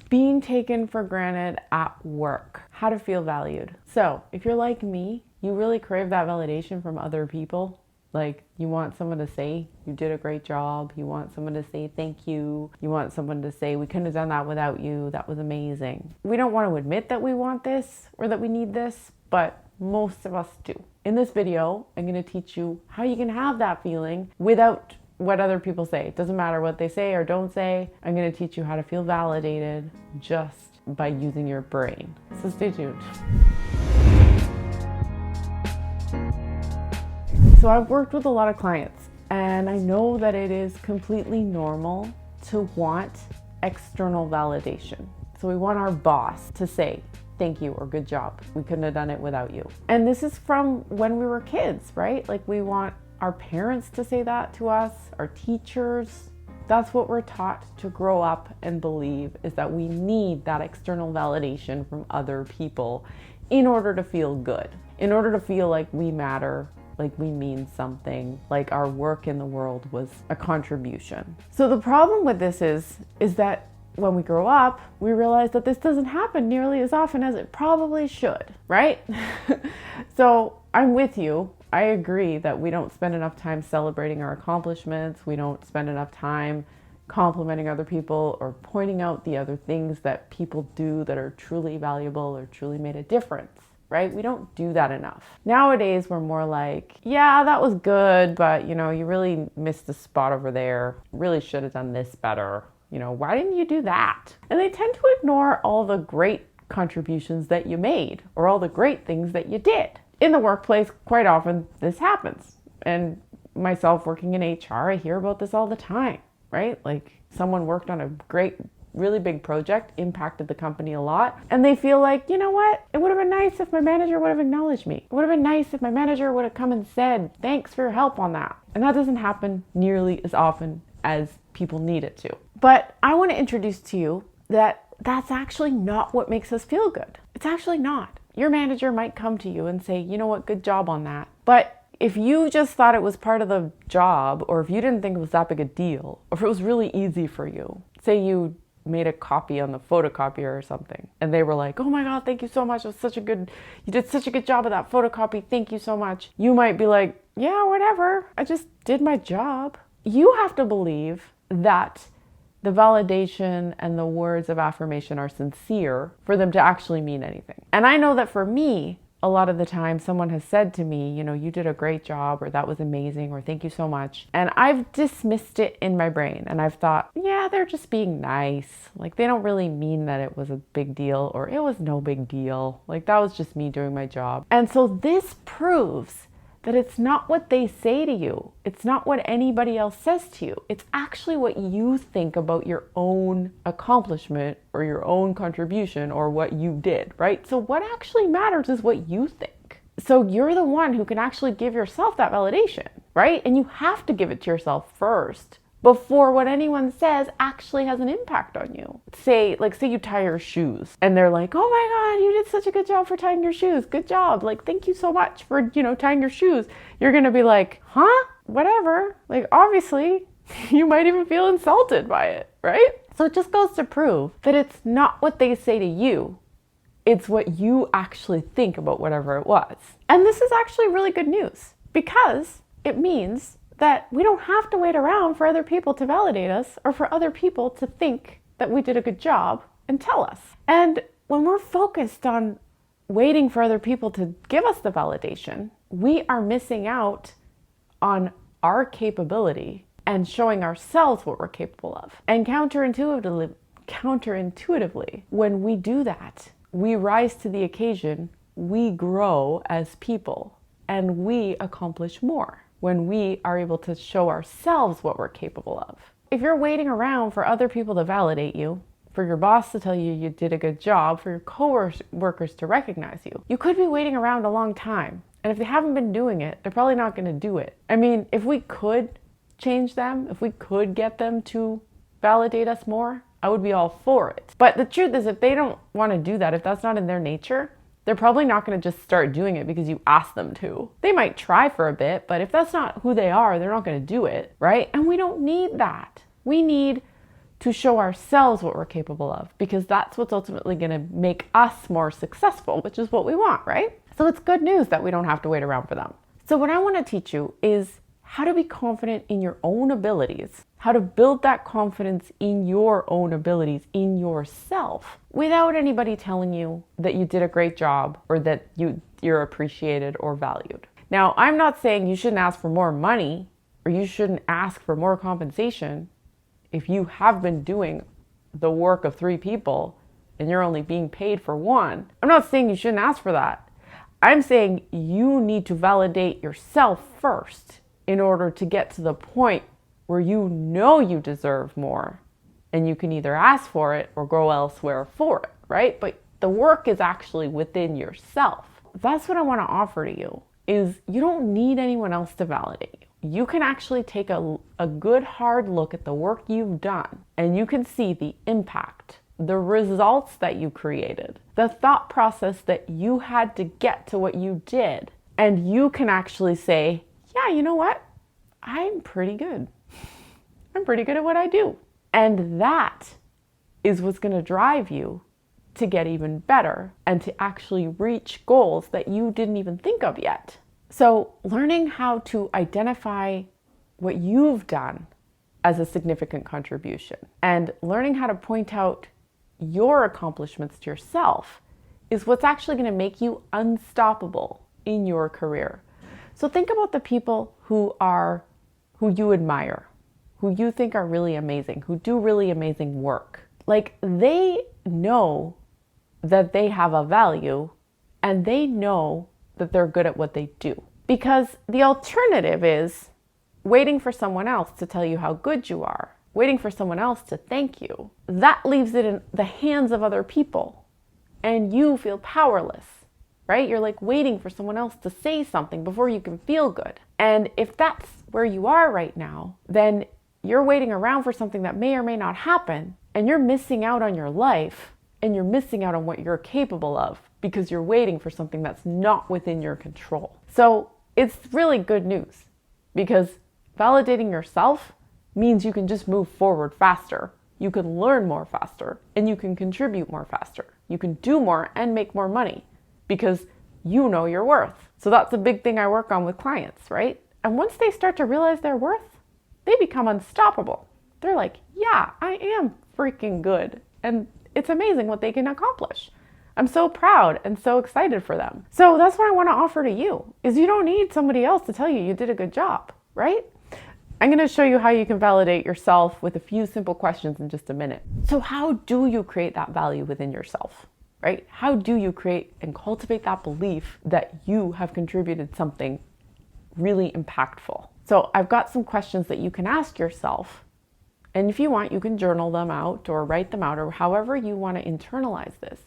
Being taken for granted at work. How to feel valued. So if you're like me, you really crave that validation from other people. Like you want someone to say you did a great job. You want someone to say thank you. You want someone to say we couldn't have done that without you. That was amazing. We don't want to admit that we want this or that we need this, but most of us do. In this video, I'm going to teach you how you can have that feeling without what other people say. It doesn't matter what they say or don't say. I'm going to teach you how to feel validated just by using your brain. So stay tuned. So I've worked with a lot of clients, and I know that it is completely normal to want external validation. So we want our boss to say, thank you or good job. We couldn't have done it without you. And this is from when we were kids, right? Like we want our parents to say that to us, our teachers. That's what we're taught to grow up and believe, is that we need that external validation from other people in order to feel good, in order to feel like we matter, like we mean something, like our work in the world was a contribution. So the problem with this is that when we grow up, we realize that this doesn't happen nearly as often as it probably should, right? So I'm with you. I agree that we don't spend enough time celebrating our accomplishments. We don't spend enough time complimenting other people or pointing out the other things that people do that are truly valuable or truly made a difference, right? We don't do that enough. Nowadays, we're more like, yeah, that was good, but you know, you really missed the spot over there. Really should have done this better. You know, why didn't you do that? And they tend to ignore all the great contributions that you made or all the great things that you did. In the workplace, quite often this happens. And myself working in HR, I hear about this all the time, right? Like someone worked on a great, really big project, impacted the company a lot, and they feel like, you know what? It would have been nice if my manager would have acknowledged me. It would have been nice if my manager would have come and said, thanks for your help on that. And that doesn't happen nearly as often as people need it to. But I want to introduce to you that that's actually not what makes us feel good. It's actually not. Your manager might come to you and say, you know what, good job on that. But if you just thought it was part of the job, or if you didn't think it was that big a deal, or if it was really easy for you, say you made a copy on the photocopier or something, and they were like, oh my God, thank you so much. It was you did such a good job of that photocopy. Thank you so much. You might be like, yeah, whatever. I just did my job. You have to believe that the validation and the words of affirmation are sincere for them to actually mean anything. And I know that for me, a lot of the time someone has said to me, you know, you did a great job, or that was amazing, or thank you so much. And I've dismissed it in my brain, and I've thought, yeah, they're just being nice. Like they don't really mean that it was a big deal, or it was no big deal. Like that was just me doing my job. And so this proves that it's not what they say to you. It's not what anybody else says to you. It's actually what you think about your own accomplishment or your own contribution or what you did, right? So what actually matters is what you think. So you're the one who can actually give yourself that validation, right? And you have to give it to yourself first before what anyone says actually has an impact on you. Say you tie your shoes and they're like, oh my God, you did such a good job for tying your shoes. Good job. Like, thank you so much for, tying your shoes. You're going to be like, huh? Whatever. Like, obviously, you might even feel insulted by it, right? So it just goes to prove that it's not what they say to you. It's what you actually think about whatever it was. And this is actually really good news because it means that we don't have to wait around for other people to validate us or for other people to think that we did a good job and tell us. And when we're focused on waiting for other people to give us the validation, we are missing out on our capability and showing ourselves what we're capable of. And counterintuitively, when we do that, we rise to the occasion, we grow as people, and we accomplish more when we are able to show ourselves what we're capable of. If you're waiting around for other people to validate you, for your boss to tell you you did a good job, for your coworkers to recognize you, you could be waiting around a long time. And if they haven't been doing it, they're probably not going to do it. I mean, if we could change them, if we could get them to validate us more, I would be all for it. But the truth is, if they don't want to do that, if that's not in their nature, they're probably not going to just start doing it because you ask them to. They might try for a bit, but if that's not who they are, they're not going to do it, right? And we don't need that. We need to show ourselves what we're capable of, because that's what's ultimately going to make us more successful, which is what we want, right? So it's good news that we don't have to wait around for them. So what I want to teach you is how to be confident in your own abilities, how to build that confidence in your own abilities, in yourself, without anybody telling you that you did a great job or that you're appreciated or valued. Now, I'm not saying you shouldn't ask for more money or you shouldn't ask for more compensation if you have been doing the work of 3 people and you're only being paid for 1. I'm not saying you shouldn't ask for that. I'm saying you need to validate yourself first in order to get to the point where you know you deserve more and you can either ask for it or go elsewhere for it, right? But the work is actually within yourself. That's what I want to offer to you, is you don't need anyone else to validate you. You can actually take a good hard look at the work you've done and you can see the impact, the results that you created, the thought process that you had to get to what you did. And you can actually say, yeah, you know what? I'm pretty good. I'm pretty good at what I do. And that is what's going to drive you to get even better and to actually reach goals that you didn't even think of yet. So learning how to identify what you've done as a significant contribution and learning how to point out your accomplishments to yourself is what's actually going to make you unstoppable in your career. So think about the people who you admire, who you think are really amazing, who do really amazing work. Like, they know that they have a value and they know that they're good at what they do. Because the alternative is waiting for someone else to tell you how good you are, waiting for someone else to thank you. That leaves it in the hands of other people and you feel powerless, right? You're like waiting for someone else to say something before you can feel good. And if that's where you are right now, then you're waiting around for something that may or may not happen, and you're missing out on your life and you're missing out on what you're capable of because you're waiting for something that's not within your control. So it's really good news, because validating yourself means you can just move forward faster. You can learn more faster and you can contribute more faster. You can do more and make more money because you know your worth. So that's a big thing I work on with clients, right? And once they start to realize their worth, they become unstoppable. They're like, yeah, I am freaking good. And it's amazing what they can accomplish. I'm so proud and so excited for them. So that's what I want to offer to you, is you don't need somebody else to tell you you did a good job, right? I'm going to show you how you can validate yourself with a few simple questions in just a minute. So how do you create that value within yourself, right? How do you create and cultivate that belief that you have contributed something really impactful? So I've got some questions that you can ask yourself. And if you want, you can journal them out or write them out or however you want to internalize this,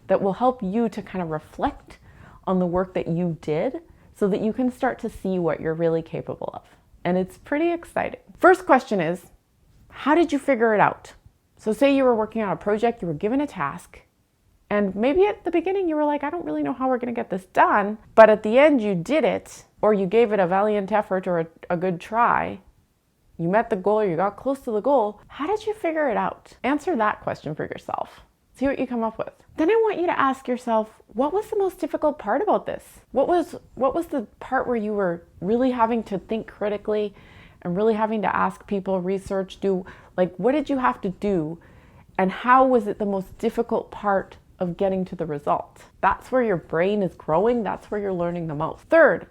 that will help you to kind of reflect on the work that you did so that you can start to see what you're really capable of. And it's pretty exciting. First question is, how did you figure it out? So say you were working on a project, you were given a task, and maybe at the beginning you were like, I don't really know how we're going to get this done, but at the end you did it, or you gave it a valiant effort or a good try. You met the goal or you got close to the goal. How did you figure it out? Answer that question for yourself. See what you come up with. Then I want you to ask yourself, what was the most difficult part about this? What was the part where you were really having to think critically and really having to ask people, research, what did you have to do? And how was it the most difficult part of getting to the result? That's where your brain is growing. That's where you're learning the most. Third,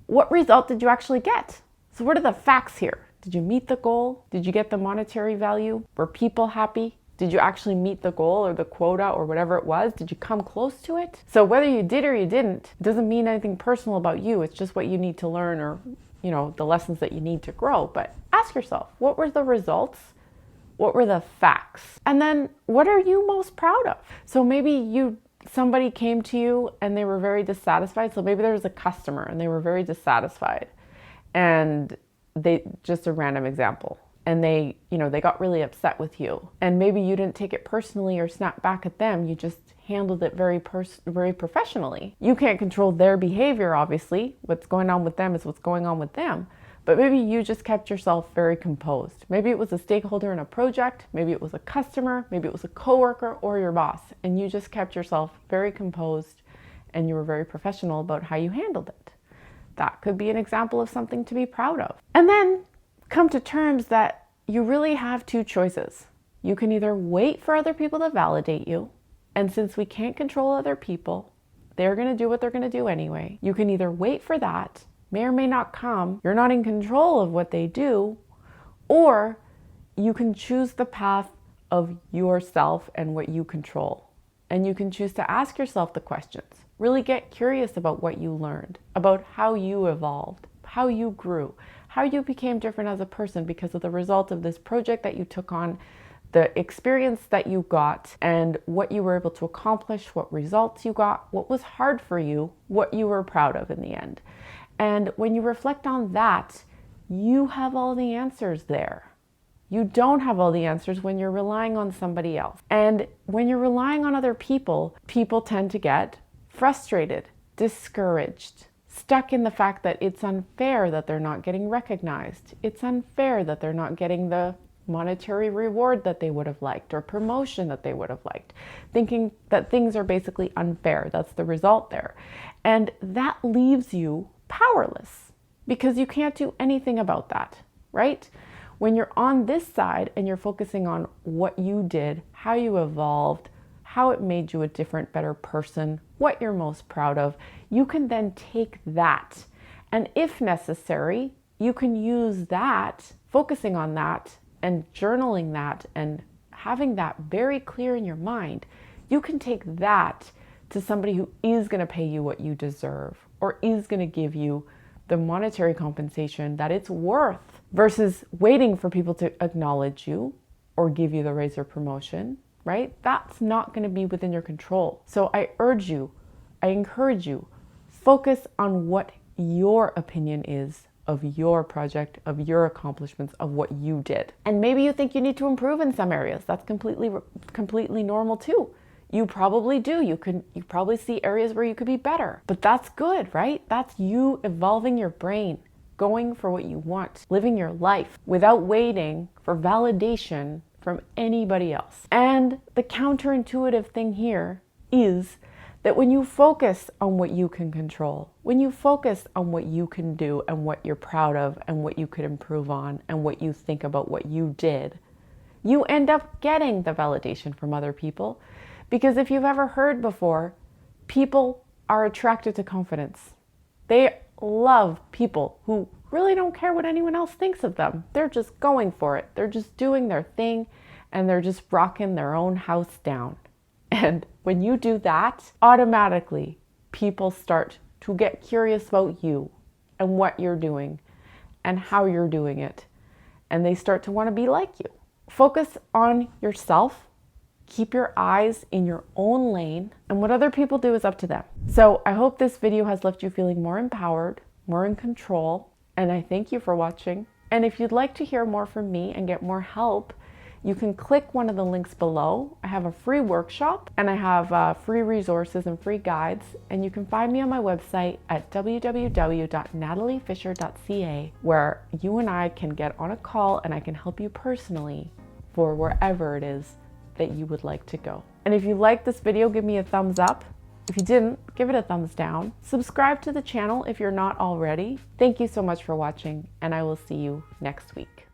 what result did you actually get? So what are the facts here? Did you meet the goal? Did you get the monetary value? Were people happy? Did you actually meet the goal or the quota or whatever it was? Did you come close to it? So whether you did or you didn't, it doesn't mean anything personal about you. It's just what you need to learn, or, the lessons that you need to grow. But ask yourself, what were the results? What were the facts? And then what are you most proud of? So maybe somebody came to you and they were very dissatisfied. So maybe there was a customer and they were very dissatisfied, and just a random example. And they got really upset with you. And maybe you didn't take it personally or snap back at them. You just handled it very professionally. You can't control their behavior, obviously. What's going on with them is what's going on with them. but maybe you just kept yourself very composed. Maybe it was a stakeholder in a project, maybe it was a customer, maybe it was a coworker or your boss, and you just kept yourself very composed and you were very professional about how you handled it. That could be an example of something to be proud of. And then come to terms that you really have two choices. You can either wait for other people to validate you, and since we can't control other people, they're going to do what they're going to do anyway. You can either wait for that, may or may not come, you're not in control of what they do, or you can choose the path of yourself and what you control. And you can choose to ask yourself the questions. Really get curious about what you learned, about how you evolved, how you grew, how you became different as a person because of the result of this project that you took on, the experience that you got, and what you were able to accomplish, what results you got, what was hard for you, what you were proud of in the end. And when you reflect on that, you have all the answers there. You don't have all the answers when you're relying on somebody else. And when you're relying on other people, people tend to get frustrated, discouraged, stuck in the fact that it's unfair that they're not getting recognized. It's unfair that they're not getting the monetary reward that they would have liked or promotion that they would have liked, thinking that things are basically unfair. That's the result there. And that leaves you powerless because you can't do anything about that, right? When you're on this side and you're focusing on what you did, how you evolved, how it made you a different, better person, what you're most proud of, you can then take that. And if necessary, you can use that, focusing on that and journaling that and having that very clear in your mind, you can take that to somebody who is going to pay you what you deserve or is going to give you the monetary compensation that it's worth versus waiting for people to acknowledge you or give you the raise or promotion, right? That's not going to be within your control. So I urge you, I encourage you, focus on what your opinion is of your project, of your accomplishments, of what you did. And maybe you think you need to improve in some areas. That's completely normal too. You probably do. You probably see areas where you could be better, but that's good, right? That's you evolving your brain, going for what you want, living your life without waiting for validation from anybody else. And the counterintuitive thing here is that when you focus on what you can control, when you focus on what you can do and what you're proud of and what you could improve on and what you think about what you did, you end up getting the validation from other people. Because if you've ever heard before, people are attracted to confidence. They love people who really don't care what anyone else thinks of them. They're just going for it. They're just doing their thing and they're just rocking their own house down. And when you do that, automatically people start to get curious about you and what you're doing and how you're doing it. And they start to want to be like you. Focus on yourself. Keep your eyes in your own lane, and what other people do is up to them. So I hope this video has left you feeling more empowered, more in control, and I thank you for watching. And if you'd like to hear more from me and get more help, you can click one of the links below. I have a free workshop and I have free resources and free guides, and you can find me on my website at www.nataliefisher.ca, where you and I can get on a call and I can help you personally for wherever it is that you would like to go. And if you liked this video, give me a thumbs up. If you didn't, give it a thumbs down. Subscribe to the channel if you're not already. Thank you so much for watching, and I will see you next week.